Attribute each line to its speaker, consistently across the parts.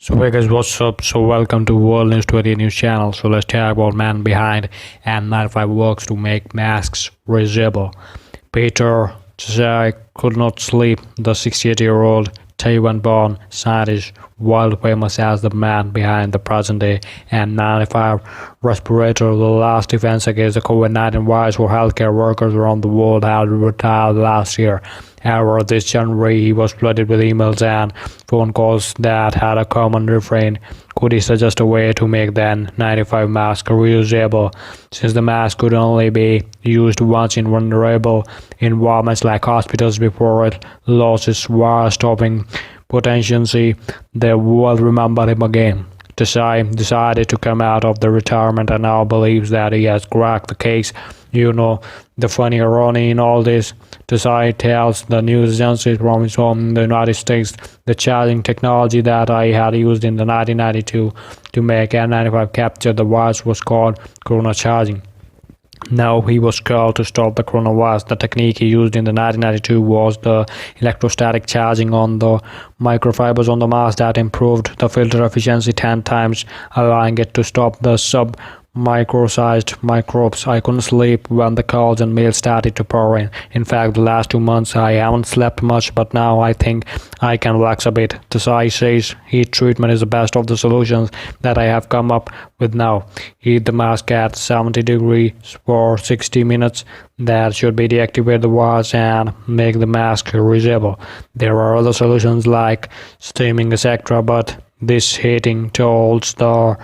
Speaker 1: So hey guys, what's up? So welcome to World News 20 News channel. So let's talk about man behind N95 works to make masks reusable. Peter Tsai could not sleep. The 68-year-old Taiwan-born scientist, world famous as the man behind the present-day N95 respirator, the last defense against the COVID-19 virus for healthcare workers around the world, had retired last year. However, this January he was flooded with emails and phone calls that had a common refrain: could he suggest a way to make the N95 mask reusable? Since the mask could only be used once in vulnerable environments like hospitals before it lost its virus-stopping potency, the world remembered him again. Tsai decided to come out of the retirement and now believes that he has cracked the case. You know, the funny irony in all this, Tsai tells the news agency from his home in the United States the charging technology that I had used in the 1992 to make N95 capture the virus was called corona charging. Now he was called to stop the coronavirus. The technique he used in the 1992 was the electrostatic charging on the microfibers on the mask that improved the filter efficiency 10 times, allowing it to stop the micro-sized microbes. I couldn't sleep when the calls and mails started to pour in. In fact, the last 2 months I haven't slept much, but now I think I can relax a bit. Tsai says heat treatment is the best of the solutions that I have come up with now. Heat the mask at 70 degrees for 60 minutes. That should be deactivate the virus and make the mask reusable. There are other solutions like steaming, etc., but this heating holds the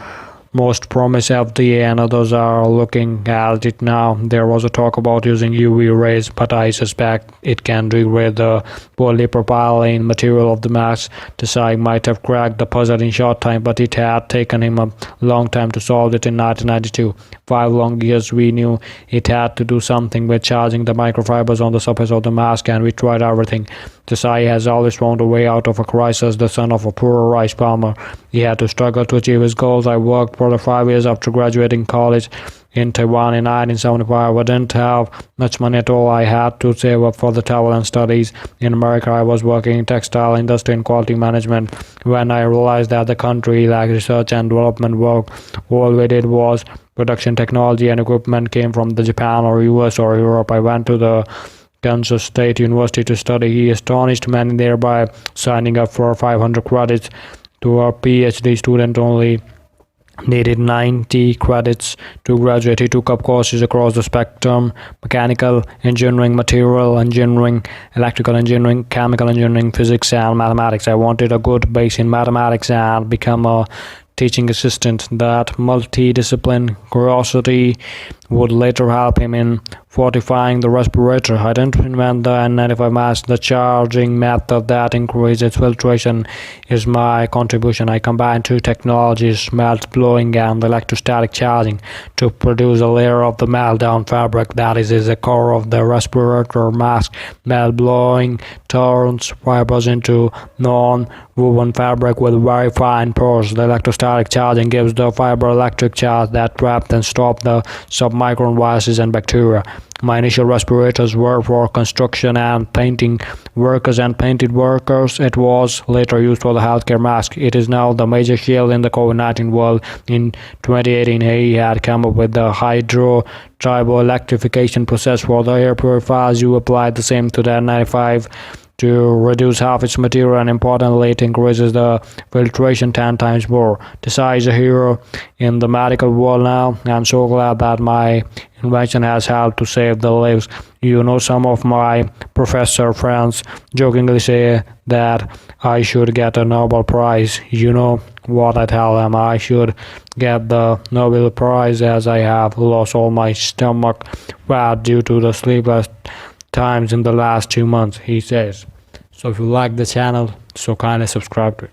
Speaker 1: most promise. FDA and others are looking at it now. There was a talk about using UV rays, but I suspect it can degrade the polypropylene material of the mask. Tsai might have cracked the puzzle in short time, but it had taken him a long time to solve it in 1992. 5 long years we knew it had to do something with charging the microfibers on the surface of the mask, and we tried everything. Tsai has always found a way out of a crisis. The son of a poor rice farmer, he had to struggle to achieve his goals. I worked for the 5 years after graduating college in Taiwan in 1975. I didn't have much money at all. I had to save up for the travel and studies. In America, I was working in textile industry and quality management. When I realized that the country lacked research and development work, all we did was production. Technology and equipment came from the Japan or US or Europe. I went to the Kansas State University to study. He astonished many there by signing up for 500 credits. To a PhD student only needed 90 credits to graduate. He took up courses across the spectrum: mechanical engineering, material engineering, electrical engineering, chemical engineering, physics, and mathematics. I wanted a good base in mathematics and become a teaching assistant. That multidiscipline curiosity would later help him in fortifying the respirator. I didn't invent the N95 mask. The charging method that increases its filtration is my contribution. I combine 2 technologies, melt blowing and electrostatic charging, to produce a layer of the melt-down fabric that is the core of the respirator mask. Melt blowing turns fibers into non-woven fabric with very fine pores. The electrostatic charging gives the fiber electric charge that trap and stop the submicron viruses and bacteria. My initial respirators were for construction and painting workers and painted workers. It was later used for the healthcare mask. It is now the major shield in the COVID-19 world. In 2018, he had come up with the hydro-turbo-electrification process for the air purifiers. You apply the same to the N95 to reduce half its material, and importantly, it increases the filtration 10 times more. Tsai is a hero in the medical world now. I'm so glad that my invention has helped to save the lives. You know, some of my professor friends jokingly say that I should get a Nobel Prize. You know what I tell them? I should get the Nobel Prize, as I have lost all my stomach fat due to the sleepless times in the last 2 months, he says. So if you like the channel, so kindly subscribe to it.